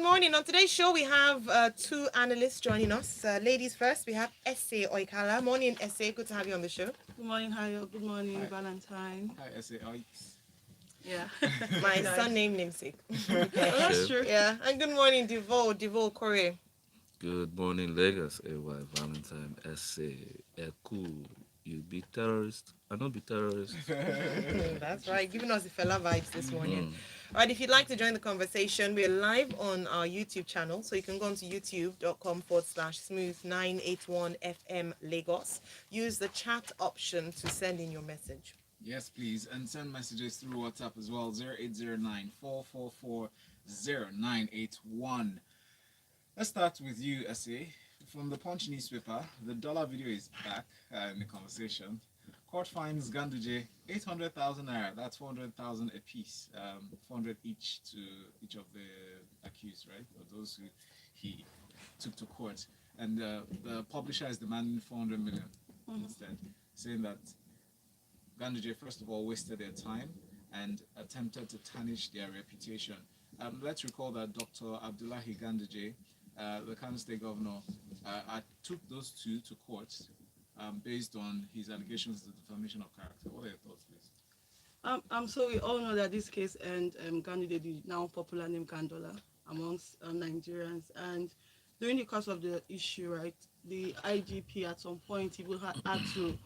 morning. On today's show, we have two analysts joining us. Ladies first, we have Essay Oikala. Morning, Essay. Good to have you on the show. Good morning, Hayo. Good morning, Hi. Valentine. Hi, S.A. Oaks. Yeah. My Guys. son named namesake. Oh, that's true. Yeah. And good morning, Devo Kore. Good morning, Lagos. AY Valentine SA Eku. You be terrorist? I don't be terrorist. That's right. Giving us the fella vibes this morning. Mm. All right. If you'd like to join the conversation, we're live on our YouTube channel. So you can go onto youtube.com/smooth981FM Lagos. Use the chat option to send in your message. Yes, please. And send messages through WhatsApp as well. 0809-444-0981. Let's start with you, S.A. From the Punch newspaper, the dollar video is back in the conversation. Court fines Ganduje 800,000 naira. That's 400,000 a piece. 400 each to each of the accused, right? Or those who he took to court. And the publisher is demanding 400 million instead, saying that Ganduje, first of all, wasted their time and attempted to tarnish their reputation. Let's recall that Dr. Abdullahi Ganduje, the Kano State governor, took those two to court based on his allegations of defamation of character. What are your thoughts, please? So we all know that this case and Ganduje, the now popular name Gandola, amongst Nigerians. And during the course of the issue, right, the IGP at some point he will had to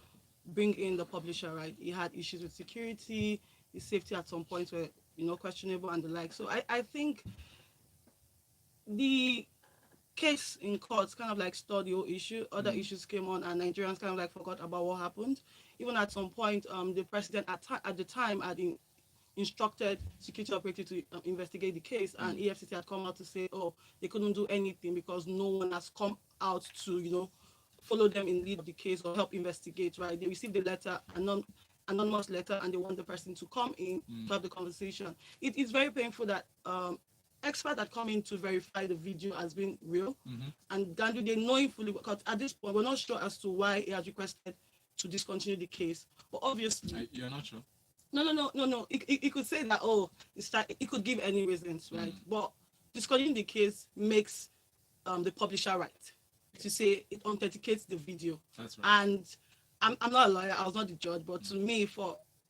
bring in the publisher, right? He had issues with security, his safety at some point were, questionable and the like. So I think the case in courts kind of like stalled the whole issue. Other issues came on and Nigerians kind of like forgot about what happened. Even at some point, the president at the time had instructed security operatives to investigate the case, and EFCC had come out to say, oh, they couldn't do anything because no one has come out to, follow them in lead of the case or help investigate, right? They received the letter, anonymous letter, and they want the person to come in to have the conversation. It is very painful that experts that come in to verify the video has been real, and Ganduje knowing fully, because at this point we're not sure as to why he has requested to discontinue the case. But obviously, You're not sure? No. He could say that, he could give any reasons, right? But discontinuing the case makes the publisher right to say it authenticates the video. That's right. And I'm not a lawyer, I was not the judge, but to me,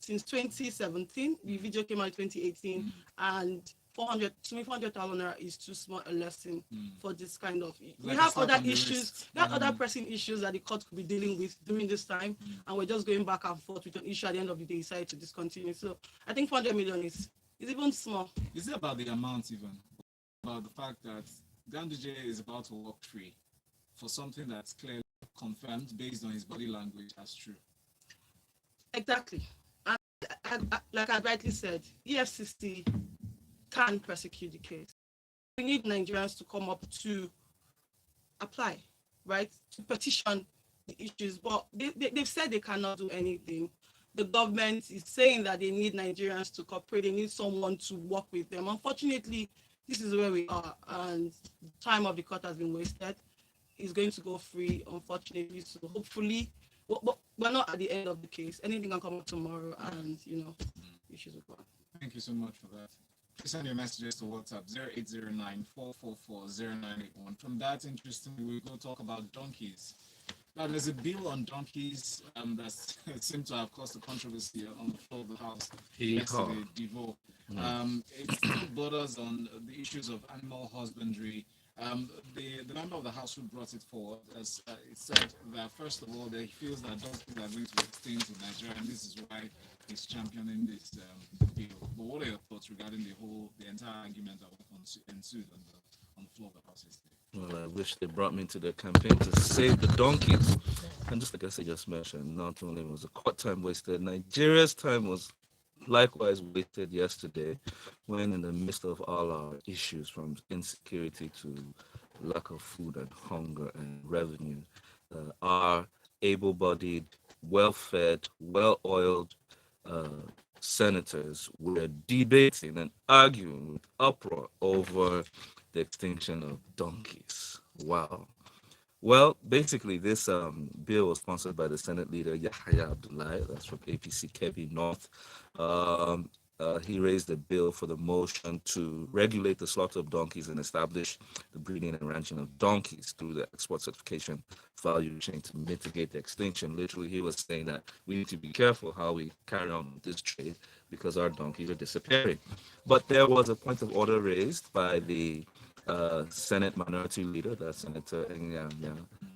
since 2017, the video came out in 2018, and 400,000 naira is too small a lesson for this kind of. We have other issues. We have other pressing issues that the court could be dealing with during this time, and we're just going back and forth with an issue. At the end of the day, decided to discontinue. So I think 400 million is even small. Is it about the amount even? About the fact that Ganduje is about to walk free for something that's clearly confirmed based on his body language as true? Exactly. And like I rightly said, EFCC can prosecute the case. We need Nigerians to come up to apply, right, to petition the issues, but they've said they cannot do anything. The government is saying that they need Nigerians to cooperate, they need someone to work with them. Unfortunately, this is where we are, and the time of the court has been wasted. He's going to go free, unfortunately, so hopefully, we're not at the end of the case. Anything can come up tomorrow, and, issues will go on. Thank you so much for that. Please send your messages to WhatsApp 0809-444-0981. From that, interestingly, we'll go talk about donkeys. Now, there's a bill on donkeys that seemed to have caused a controversy on the floor of the House yesterday, Devo. It still borders on the issues of animal husbandry. The member of the House who brought it forward has it said that, first of all, that he feels that donkeys are going to be extinct in Nigeria, and this is why he's championing this bill. But what are your thoughts regarding the entire argument that ensued on the floor of the House yesterday? Well, I wish they brought me to the campaign to save the donkeys. And just like I just mentioned, not only was the court time wasted, Nigeria's time was likewise wasted yesterday, when in the midst of all our issues, from insecurity to lack of food and hunger and revenue, our able-bodied, well-fed, well-oiled senators were debating and arguing with uproar over the extinction of donkeys. Wow. Well, basically, this bill was sponsored by the Senate leader Yahya Abdullahi, that's from APC Kebbi North. he raised a bill for the motion to regulate the slaughter of donkeys and establish the breeding and ranching of donkeys through the export certification value chain to mitigate the extinction. Literally, he was saying that we need to be careful how we carry on with this trade because our donkeys are disappearing. But there was a point of order raised by the Senate Minority Leader, that's Senator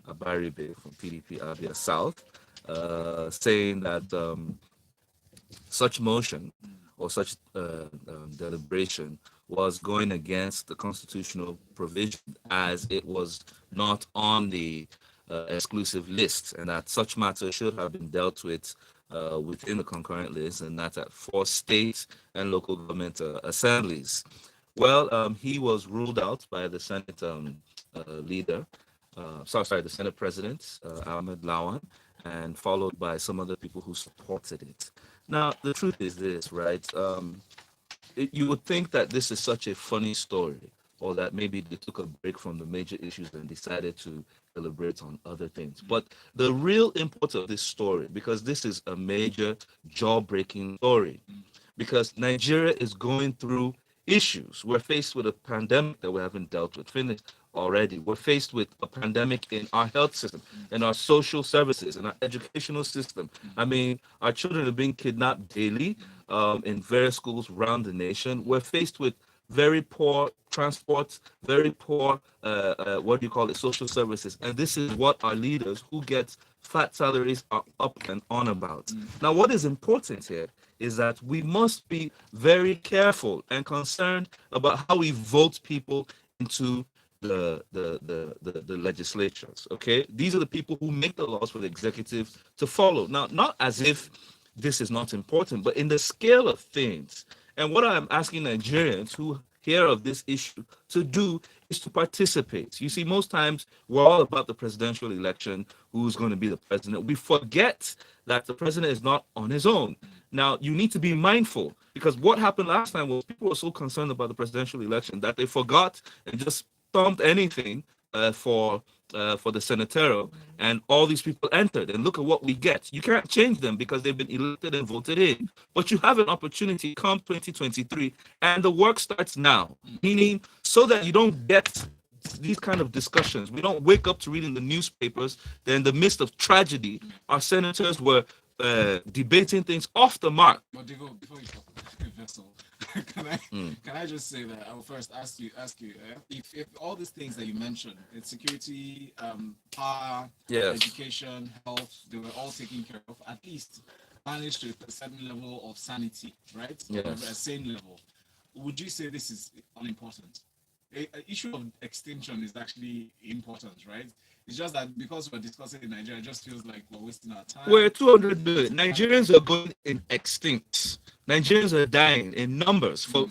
Abaribe from PDP Abia South, saying that such motion or such deliberation was going against the constitutional provision as it was not on the exclusive list, and that such matters should have been dealt with within the concurrent list, and that at 4 state and local government assemblies. Well, he was ruled out by the Senate leader, the Senate President, Ahmed Lawan, and followed by some other people who supported it. Now, the truth is this, right? You would think that this is such a funny story, or that maybe they took a break from the major issues and decided to deliberate on other things. But the real import of this story, because this is a major jaw-breaking story, because Nigeria is going through issues. We're faced with a pandemic that we haven't dealt with finished already. We're faced with a pandemic in our health system, in our social services, in our educational system. I mean, our children are being kidnapped daily in various schools around the nation. We're faced with very poor transport, very poor, what do you call it, social services. And this is what our leaders who get fat salaries are up and on about. Now, what is important here is that we must be very careful and concerned about how we vote people into the legislatures. Okay, these are the people who make the laws for the executive to follow. Now, not as if this is not important, but in the scale of things. And what I'm asking Nigerians who hear of this issue to do is to participate. You see, most times we're all about the presidential election, who's going to be the president. We forget that the president is not on his own. Now, you need to be mindful, because what happened last time was people were so concerned about the presidential election that they forgot and just thumped anything for the senatorial, and all these people entered. And look at what we get. You can't change them because they've been elected and voted in. But you have an opportunity come 2023, and the work starts now. Meaning, so that you don't get these kind of discussions. We don't wake up to reading the newspapers. Then, in the midst of tragedy, our senators were debating things off the mark. But Divo, before you talk about vessel, can I just say that I will first ask you if all these things that you mentioned, it's security, power, Yes. education, health, they were all taken care of, at least managed to a certain level of sanity, right? Yes. A same level. Would you say this is unimportant? A issue of extinction is actually important, right? It's just that because we're discussing in Nigeria, it just feels like we're wasting our time. We're 200 million. Nigerians are going extinct. Nigerians are dying in numbers for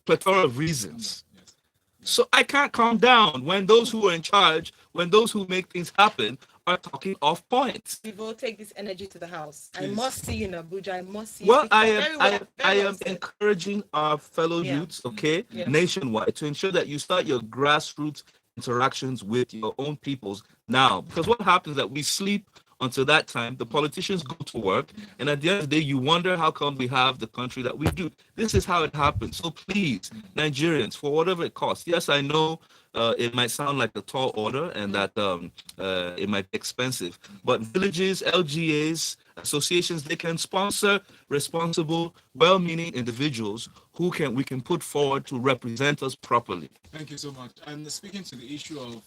plethora of reasons. Yes. So I can't calm down when those who are in charge, when those who make things happen, are talking off point. We will take this energy to the house. I Please. must see you in Abuja. I must see. Well, you. I Very am, well- I am, very I well am said. encouraging our fellow Yeah. youths, okay, Yeah. nationwide, to ensure that you start your grassroots interactions with your own peoples now. Because what happens is that we sleep until that time, the politicians go to work, and at the end of the day, you wonder how come we have the country that we do. This is how it happens. So please, Nigerians, for whatever it costs, yes, I know it might sound like a tall order and that it might be expensive, but villages, LGAs, associations, they can sponsor responsible, well-meaning individuals who we can put forward to represent us properly. Thank you so much. And speaking to the issue of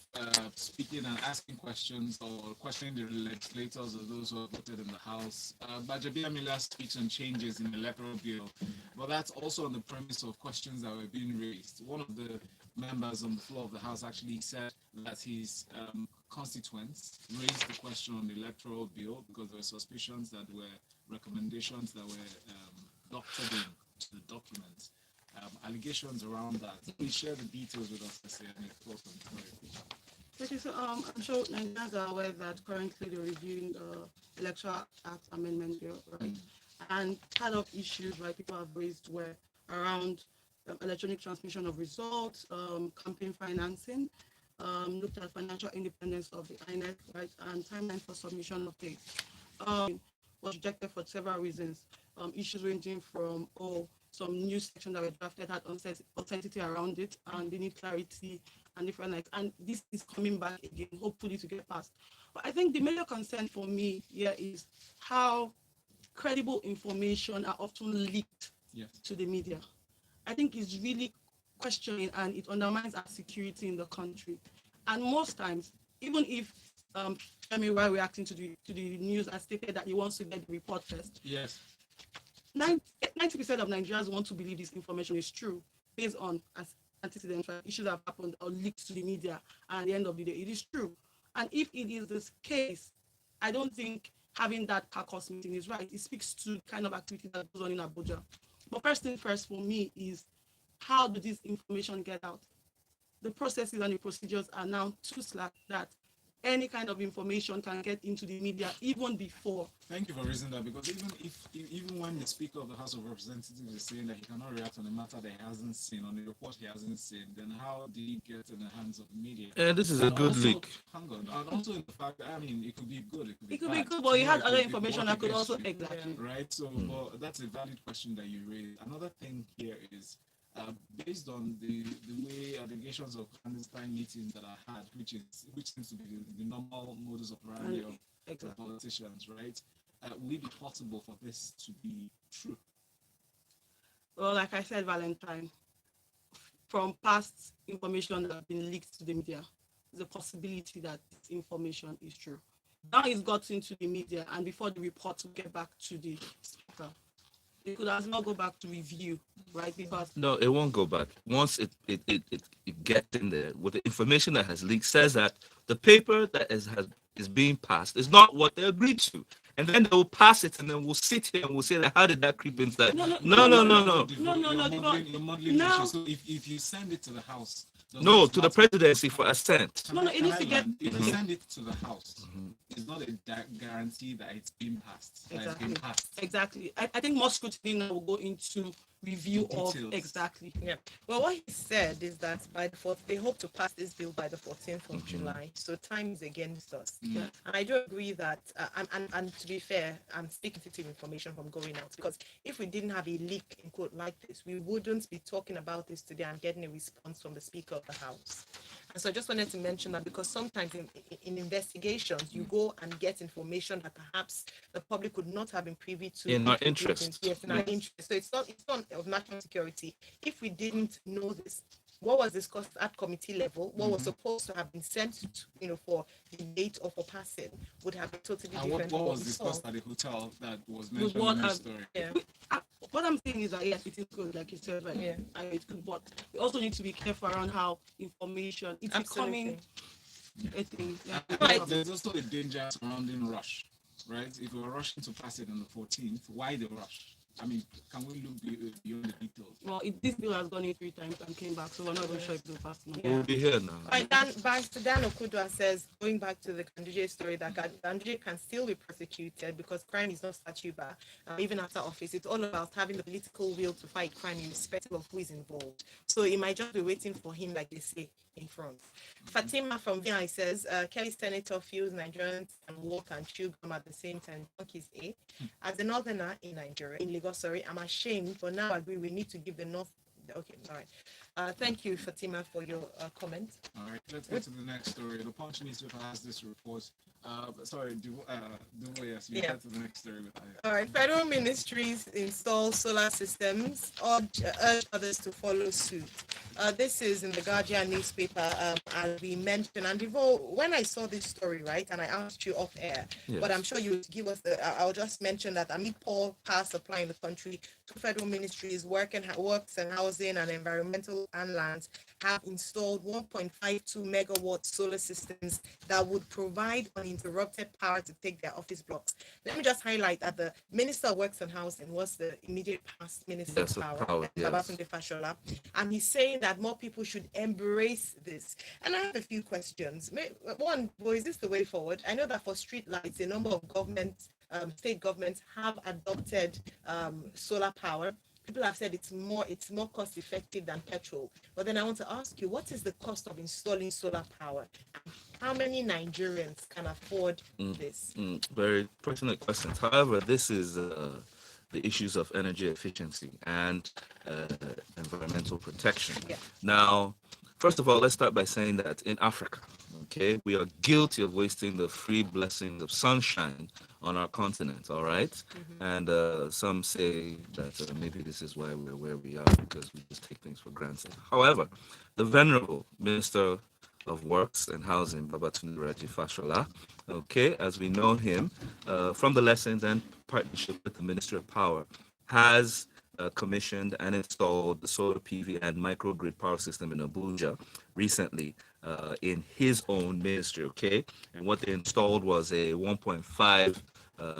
speaking and asking questions or questioning the legislators or those who have voted in the House, Gbajabiamila speaks on changes in the electoral bill, but that's also on the premise of questions that were being raised. One of the members on the floor of the House actually said that his constituents raised the question on the electoral bill because there were suspicions that were recommendations that were doctored into the document. Allegations around that. Please share the details with us, and your thoughts on it. Okay, so I'm sure Nigerians are aware that currently they're reviewing the Electoral Act Amendment Bill, right? And part of issues, right, people have raised were around electronic transmission of results, campaign financing, looked at financial independence of the INEC, right, and timeline for submission of dates. Was rejected for several reasons. issues ranging from some news section that were drafted had uncertainty around it, and they need clarity and different and this is coming back again, hopefully to get passed. But I think the major concern for me here is how credible information are often leaked to the media. I think it's really questioning and it undermines our security in the country. And most times, even if Femi, while reacting to the news, has stated that he wants to get the report first. Yes. 90% of Nigerians want to believe this information is true based on antecedents, issues that have happened or leaked to the media, and at the end of the day, it is true. And if it is this case, I don't think having that caucus meeting is right. It speaks to kind of activity that goes on in Abuja. But first thing first for me is, how do this information get out? The processes and the procedures are now too slack that any kind of information can get into the media even before. Thank you for raising that, because even when the Speaker of the House of Representatives is saying that he cannot react on a matter that he hasn't seen, on a report he hasn't seen, then how did he get in the hands of the media? Yeah, this is a good leak. Hang on, and also in the fact that, I mean, it could be good, it could be good, but he had other information that could also exactly. Right, so well, that's a valid question that you raised. Another thing here is, based on the way allegations of clandestine meetings that are had, which seems to be the normal modus operandi of politicians, right? Will it be possible for this to be true? Well, like I said, Valentine, from past information that have been leaked to the media, there's a possibility that this information is true. Now it's got into the media, and before the report will get back to the speaker, it could as well go back to review, right? Because no, it won't go back. Once it gets in there, with the information that has leaked says that the paper that is being passed is not what they agreed to, and then they will pass it, and then we'll sit here and we'll say that, how did that creep inside? No. So if you send it to the House, no, to the presidency for assent. It needs to get. If you send it to the House, it's not a guarantee that it's being passed. Exactly. I think more scrutiny now will go into review of exactly. Yeah. Well, what he said is that by the 4th, they hope to pass this bill by the 14th of July. So time is against us. Yeah. And I do agree that, and to be fair, I'm speaking to information from going out, because if we didn't have a leak in quote like this, we wouldn't be talking about this today and getting a response from the Speaker of the House. And so I just wanted to mention that, because sometimes in investigations, you go and get information that perhaps the public would not have been privy to. In our interest. Yes, in our interest. So it's not of national security. If we didn't know this, what was discussed at committee level, what was supposed to have been sent to, for debate or for passing, would have been totally different. What was discussed at the hotel that was mentioned in the story? Yeah. What I'm saying is that yes, it is good, like you said, right? Yeah. It's good, but we also need to be careful around how information it's becoming a thing. Yeah. There's also a danger surrounding rush, right? If we're rushing to pass it on the 14th, why the rush? I mean, can we look beyond the details? Well, this bill has gone in 3 times and came back, so we're not even sure if it'll pass now. We'll be here now. By Dan Okudwa says, going back to the Ganduje story, that Ganduje can still be prosecuted because crime is not statute bar, even after office. It's all about having the political will to fight crime irrespective of who is involved. So it might just be waiting for him, like they say, in front. Fatima from VI says, Kelly Senator feels Nigerians can walk and chew gum at the same time. Donkeys A. As a northerner in Nigeria, in Lagos, I'm ashamed, but now I agree we need to give the North. Okay, all right. Thank you, Fatima, for your comment. All right, let's get to the next story. The Punch newspaper has this report. Yes, you get to the next story. All right, federal ministries install solar systems, urge others to follow suit. This is in the Guardian newspaper, as we mentioned. And when I saw this story, right, and I asked you off air, yes, but I'm sure you would give us I'll just mention that amid poor power supply in the country, 2 federal ministries, works and housing and environmental and lands, have installed 1.52 megawatt solar systems that would provide uninterrupted power to take their office blocks. Let me just highlight that the Minister of Works and Housing was the immediate past Minister of Power, Babatunde Fashola, and he's saying that more people should embrace this. And I have a few questions. One, well, is this the way forward? I know that for street lights, a number of state governments have adopted solar power. People have said it's more cost effective than petrol. But then I want to ask you, what is the cost of installing solar power? How many Nigerians can afford this? Very pertinent questions. However, this is the issues of energy efficiency and environmental protection. Yeah. Now, first of all, let's start by saying that in Africa, okay, we are guilty of wasting the free blessings of sunshine on our continent, all right? And some say that maybe this is why we're where we are, because we just take things for granted. However, the Venerable Minister of Works and Housing, Babatunde Raji Fashola, okay, as we know him, from the lessons and partnership with the Ministry of Power, has commissioned and installed the solar PV and microgrid power system in Abuja recently in his own ministry, okay? And what they installed was a 1.5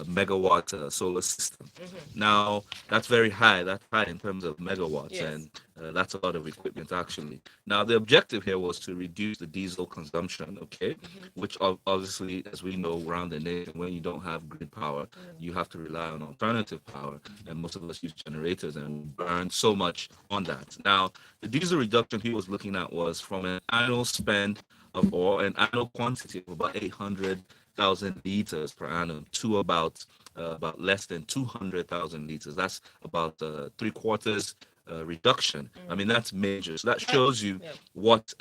megawatt solar system. Now, that's very high. That's high in terms of megawatts, Yes. and that's a lot of equipment, actually. Now, the objective here was to reduce the diesel consumption, okay? Which obviously, as we know, around the nation, when you don't have grid power, you have to rely on alternative power, and most of us use generators and burn so much on that. Now, the diesel reduction he was looking at was from an annual spend of, or an annual quantity of about 800,000 liters per annum to about less than 200,000 liters. That's about 3/4 reduction. I mean, that's major. So that shows you Yeah. what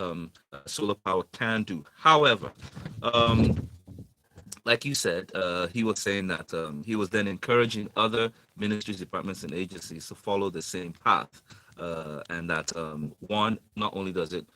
solar power can do. However, like you said, he was saying that he was then encouraging other ministries, departments, and agencies to follow the same path, and that one, not only does it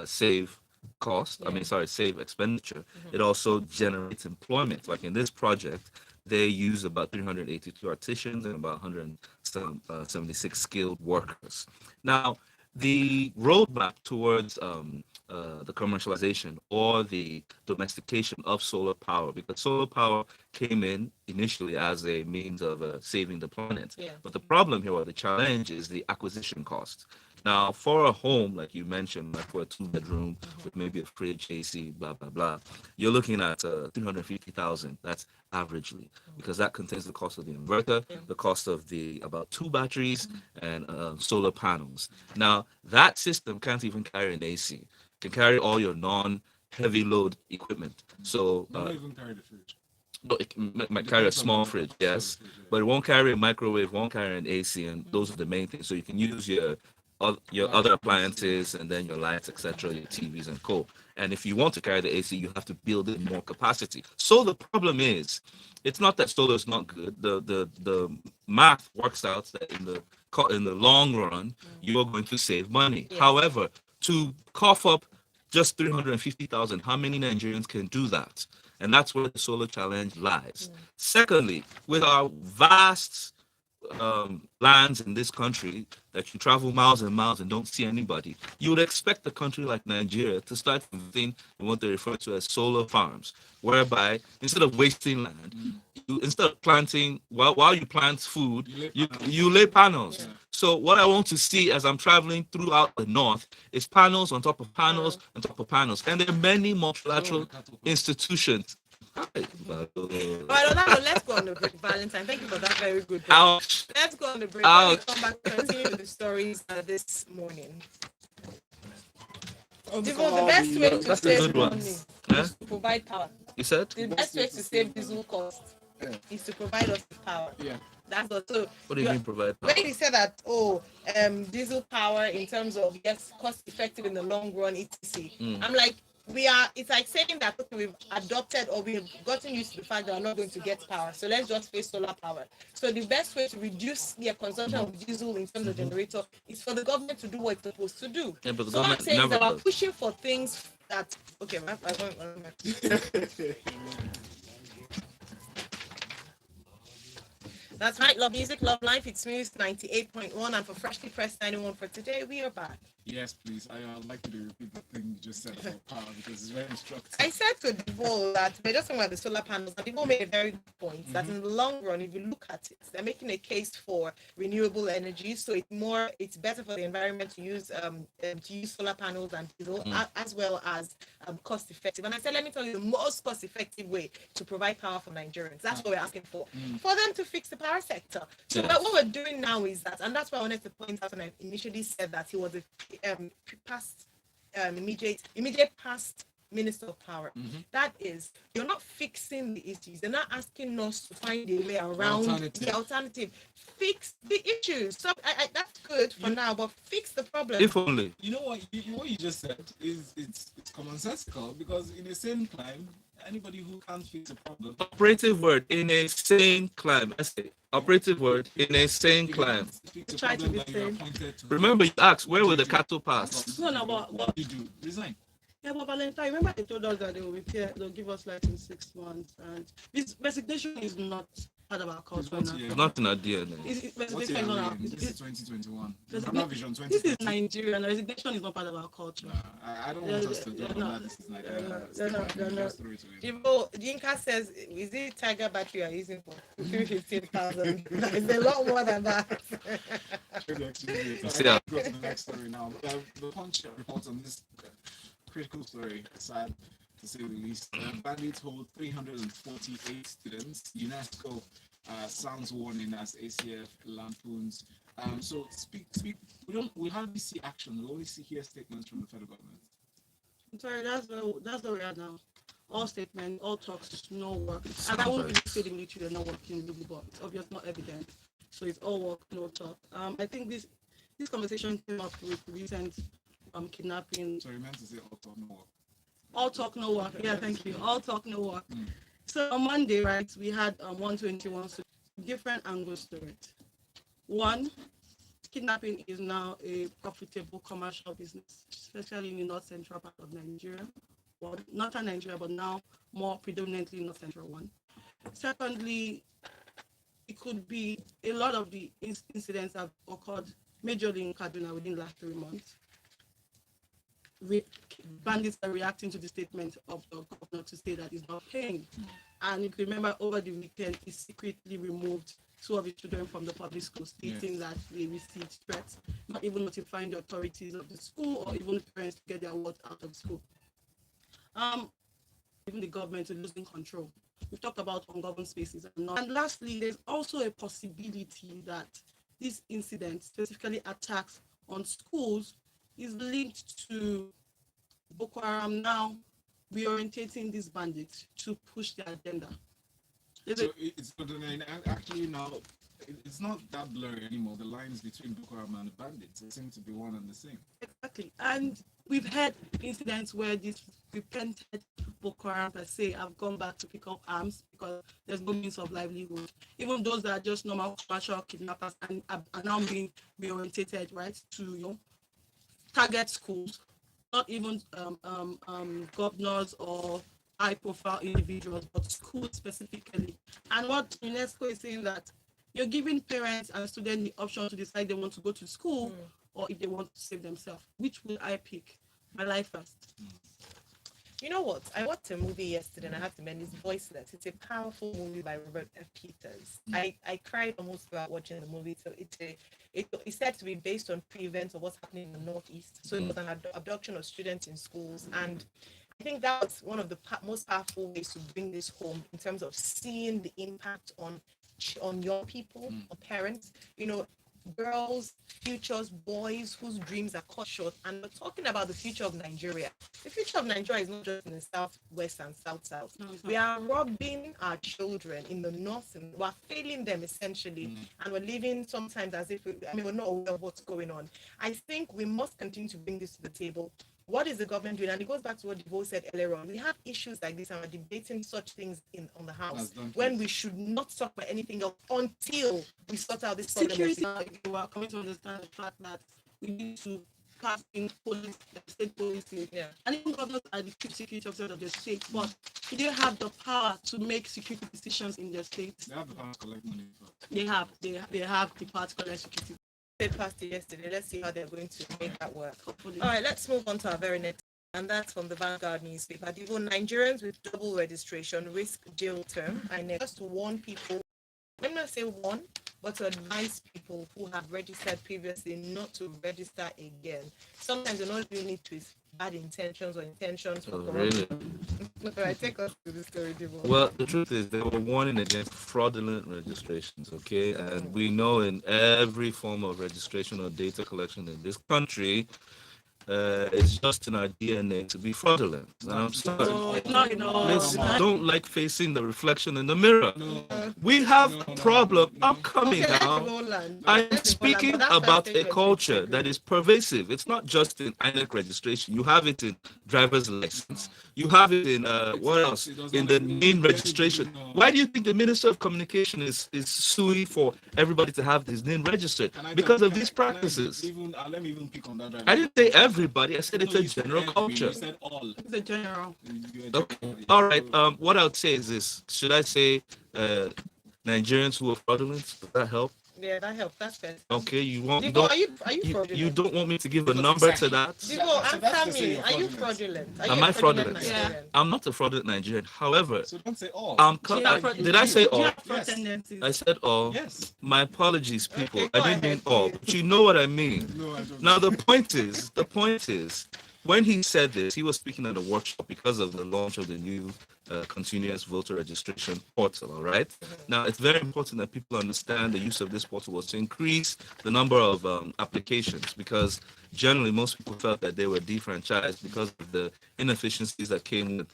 save cost, save expenditure, it also generates employment. Like in this project, they use about 382 artisans and about 176 skilled workers. Now, the roadmap towards the commercialization or the domestication of solar power, because solar power came in initially as a means of saving the planet. Yeah. But the problem here, or the challenge, is the acquisition cost. Now, for a home, like you mentioned, like for a 2-bedroom with maybe a fridge, AC, blah, blah, blah, you're looking at 350,000. That's averagely, because that contains the cost of the inverter, the cost of the about 2 batteries, and solar panels. Now, that system can't even carry an AC. It can carry all your non-heavy load equipment. So Not even carry the fridge. no, it might carry a small fridge, yes, but it won't carry a microwave, won't carry an AC, and those are the main things. So you can use your other appliances, and then your lights, etc., your TVs and co. And if you want to carry the AC, you have to build in more capacity. So the problem is, it's not that solar is not good. The math works out that in the long run, you are going to save money. Yes. However, to cough up just 350,000, how many Nigerians can do that? And that's where the solar challenge lies. Secondly, with our vast lands in this country that you travel miles and miles and don't see anybody, you would expect a country like Nigeria to start investing in what they refer to as solar farms, whereby instead of wasting land, instead of planting, while you plant food, you lay panels. Yeah. So what I want to see as I'm traveling throughout the north is panels on top of panels on top of panels, and there are many multilateral institutions. Well, Orlando, let's go on the break, Valentine. Thank you for that very good break. Ouch. Let's go on the break. Ouch. When we come back, continue with the stories this morning. The best way to That's a save good one. money Huh? is to provide power. You said? The best way to save diesel cost is to provide us with power. Yeah. That's also. What do you mean provide power? When you say that, diesel power in terms of yes, cost effective in the long run, etc. I'm like, it's like saying that okay, we've adopted or we've gotten used to the fact that we're not going to get power. So let's just face solar power. So the best way to reduce the consumption of diesel in terms of generator is for the government to do what it's supposed to do. Yeah, but the So what I'm government saying is never that we're does. pushing for things that okay, that's right. Love music, love life. It's Smooth 98.1, and for Freshly Pressed 91 for today, we are back. Yes, please. I'd like you to repeat the thing you just said about power because it's very instructive. I said to Devol that we're just talking about the solar panels, and Devol made a very good point that in the long run, if you look at it, they're making a case for renewable energy. So it's better for the environment to use solar panels and diesel as well as cost effective. And I said, let me tell you the most cost effective way to provide power for Nigerians. That's what we're asking for them to fix the power sector. So Yeah. what we're doing now is that, and that's why I wanted to point out when I initially said that he was a immediate past Minister of Power. Mhm. That is, you're not fixing the issues. They're not asking us to find a way around alternative. the alternative. Fix the issues. So that's good for now, but fix the problem. If only. You know what you just said is it's commonsensical, because in a sane climb, anybody who can't fix a problem, Operative word in a sane climb. I say operative word in a sane if you climb. can't fix a Try to problem be that you're sane. appointed to. Remember, you asked where What will do the you do? cattle pass? No, What do you do? Resign. Yeah, but Valentine, remember they told us that they will repair, they'll give us like in 6 months, and this resignation is not part of our culture. It's It's not in our DNA. What's Resignation your is not our, This is 2021. Resignation- Remember Vision this is 2020. Nigeria, and resignation is not part of our culture. I don't want us to talk about this. Is like just throw it away. Ivo, Yinka says, is it Tiger battery you're using for 315,000? It's a lot more than that. Yeah. Go to the next story now. The Punch reports on this critical story, sad to say the least. Bandits hold 348 students. UNESCO sounds warning as ACF lampoons. So speak. We hardly see action. We only hear statements from the federal government. I'm sorry, that's where we are now. All statements, all talks, no work. And I won't really say the military, they're not working really, but it's obvious, not evident. So it's all work, no talk. I think this conversation came up with recent kidnapping. So you meant to say all talk, no work. All talk, no work. Yeah, thank you. All talk, no work. So on Monday, right, we had 121, so different angles to it. One, kidnapping is now a profitable commercial business, especially in the north central part of Nigeria. Well, not in Nigeria, but now more predominantly north central one. Secondly, it could be a lot of the incidents have occurred majorly in Kaduna within the last 3 months. Bandits are reacting to the statement of the governor to say that he's not paying. And if you remember, over the weekend, he secretly removed 2 of his children from the public school, stating that they received threats, not even notifying the authorities of the school or even parents to get their words out of school. Even the government is losing control. We've talked about ungoverned spaces. And lastly, there's also a possibility that this incident, specifically attacks on schools, is linked to Boko Haram now reorientating these bandits to push their agenda. So it's actually now it's not that blurry anymore. The lines between Boko Haram and the bandits seem to be one and the same. Exactly. And we've had incidents where these repented Boko Haram per se have gone back to pick up arms because there's no means of livelihood. Even those that are just normal commercial kidnappers and are now being reorientated, right, to target schools, not even governors or high-profile individuals, but schools specifically. And what UNESCO is saying that you're giving parents and students the option to decide they want to go to school or if they want to save themselves. Which will I pick? My life first. You know what? I watched a movie yesterday and I have to mention it's Voiceless. It's a powerful movie by Robert F. Peters. I cried almost throughout watching the movie. So it's said to be based on pre-events of what's happening in the Northeast. So it was an abduction of students in schools. And I think that was one of the most powerful ways to bring this home in terms of seeing the impact on young people, or parents, girls, futures, boys whose dreams are cut short. And we're talking about the future of Nigeria. The future of Nigeria is not just in the southwest and south. No, we are robbing our children in the north, and we're failing them essentially. And we're living sometimes as if we're not aware of what's going on. I think we must continue to bring this to the table. What is the government doing? And it goes back to what Devo said earlier on. We have issues like this and we're debating such things on the House when we should not talk about anything else until we sort out this problem. Security, we are coming to understand the fact that we need to pass in state policy. Yeah. And even governors are the chief security officers of the state, but they don't have the power to make security decisions in their states. They have the power to collect money. They have the power to collect security. They passed it yesterday. Let's see how they're going to make that work. Hopefully. All right, let's move on to our very next, and that's from the Vanguard newspaper. Even Nigerians with double registration risk jail term. And just to warn people, let me not say one, but to advise people who have registered previously not to register again. Sometimes you're not doing it with bad intentions or intentions for Really? All right, take us to the story, Divo. Well, the truth is they were warning against fraudulent registrations, okay? And we know in every form of registration or data collection in this country, it's just in our DNA to be fraudulent. And I'm sorry. No, it's not enough. Listen, I don't like facing the reflection in the mirror. We have a problem. I'm coming Okay, let's now. Roland. I'm Let's speaking Roland, but that about first a statement culture is that is pervasive. It's not just in INEC registration. You have it in driver's license. You have it in what else? In the name registration. Why do you think the Minister of Communication is suing for everybody to have his name registered? Because of these practices. Let me even pick on that. I didn't say everybody. I said it's a You said general every, culture. You said all. It's a general. Okay. All right. What I would say is this: should I say Nigerians who are fraudulent? Does that help? Yeah, that helps. That's fair. Okay. You want? Divo, are you fraudulent? You don't want me to give a number to that? Divo, So that's answer to say me. you're Are you fraudulent. fraudulent? Are Am you a I fraudulent? Nigerian? I'm not a fraudulent Nigerian. However, So don't say all. did I say You all? have fraud Yes. tendencies. I said all. Yes. My apologies, people. Okay, I go didn't mean ahead, all, please. but you know what I mean. No, I don't. Now the point is, when he said this, he was speaking at a workshop because of the launch of the new continuous voter registration portal. All right. Now it's very important that people understand the use of this portal was to increase the number of applications, because generally most people felt that they were defranchised because of the inefficiencies that came with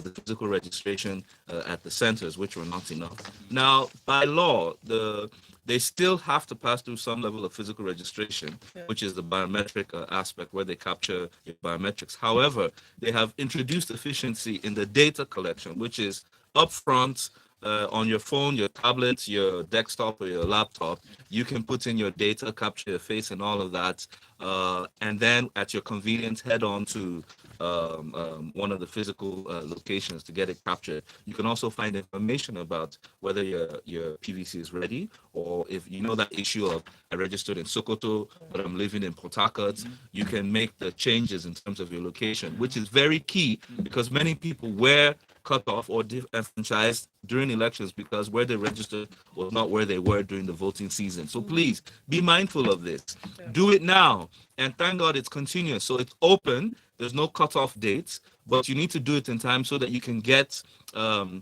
the physical registration at the centers, which were not enough. Now, by law, they still have to pass through some level of physical registration, which is the biometric aspect where they capture your biometrics. However, they have introduced efficiency in the data collection, which is upfront. On your phone, your tablet, your desktop, or your laptop, you can put in your data, capture your face, and all of that, and then at your convenience, head on to one of the physical locations to get it captured. You can also find information about whether your PVC is ready, or if you know that issue of I registered in Sokoto, but I'm living in Port Harcourt. You can make the changes in terms of your location, which is very key because many people were cut off or disenfranchised during elections because where they registered was not where they were during the voting season. So please be mindful of this. Do it now. And thank God it's continuous. So it's open. There's no cutoff dates, but you need to do it in time so that you can get your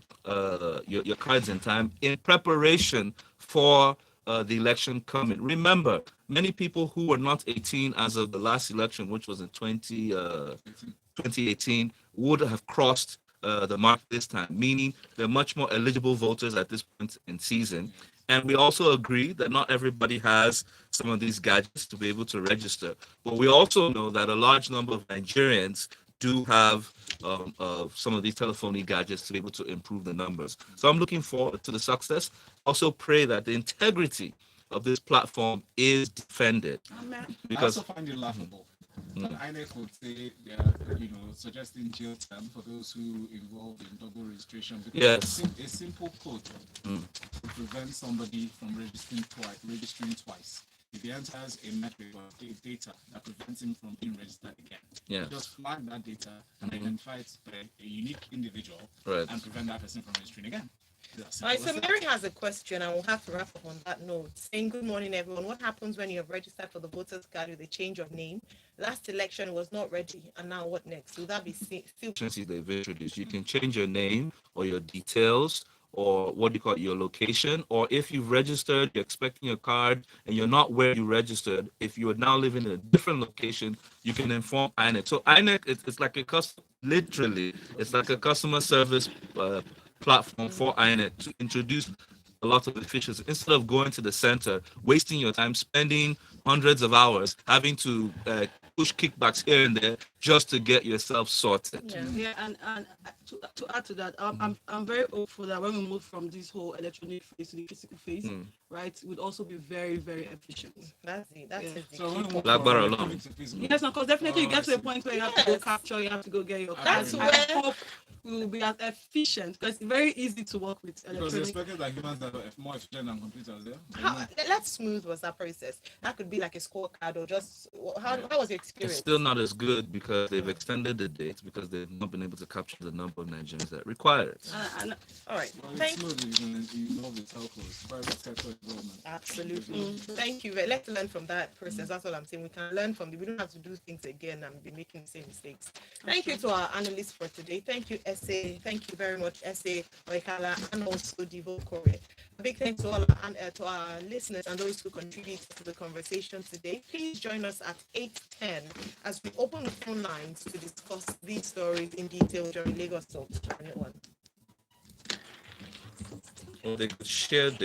cards in time in preparation for the election coming. Remember, many people who were not 18 as of the last election, which was in 2018, would have crossed the mark this time, meaning they're much more eligible voters at this point in season. And we also agree that not everybody has some of these gadgets to be able to register. But we also know that a large number of Nigerians do have some of these telephony gadgets to be able to improve the numbers. So I'm looking forward to the success. Also pray that the integrity of this platform is defended. Amen. I Because also find it laughable. INEC would say they are, suggesting jail term for those who involved in double registration. Because Yes. a simple code to prevent somebody from registering twice. If he enters a metric or data that prevents him from being registered again, Yeah. just flag that data and identify it by a unique individual Right. and prevent that person from registering again. All right, so Mary has a question, and we'll have to wrap up on that note. Saying, good morning, everyone. What happens when you have registered for the voters card with a change of name? Last election was not ready, and now what next? Will that be still? They've introduced. You can change your name or your details or what do you call it, your location, or if you've registered, you're expecting your card and you're not where you registered, if you are now living in a different location, you can inform INEC. So INEC, it's like literally, it's like a customer service platform for INEC to introduce a lot of efficiency. Instead of going to the center, wasting your time, spending hundreds of hours, having to push kickbacks here and there just to get yourself sorted. Yeah, and to add to that, I'm very hopeful that when we move from this whole electronic phase to the physical phase, right, it would also be very, very efficient. That's it. That's it. So when we move Black from bar electronic alone. to physical, Yes, because definitely you get to a point where you have to go Yes. capture, you have to go get your card. That's I where- hope we will be as efficient because it's very easy to work with because electronic. expected that humans are more efficient than computers, yeah? Let's smooth was that process. That could be like a scorecard or just how was your It's experience? still not as good because they've extended the dates because they've not been able to capture the number of Nigerians that require it. And All right. Well, it's Thank smooth, you involve the telcos, private sector involvement. Absolutely. Thank you. Let's learn from that process. That's all I'm saying. We can learn from it. We don't have to do things again and be making the same mistakes. Thank you to our analysts for today. Thank you, SA. Thank you very much, SA, Oikala, and also Divo Kore. A big thanks to our listeners and those who contributed to the conversation today. Please join us at 8:10 as we open the phone lines to discuss these stories in detail during Lagos Talk 21. Or they could share the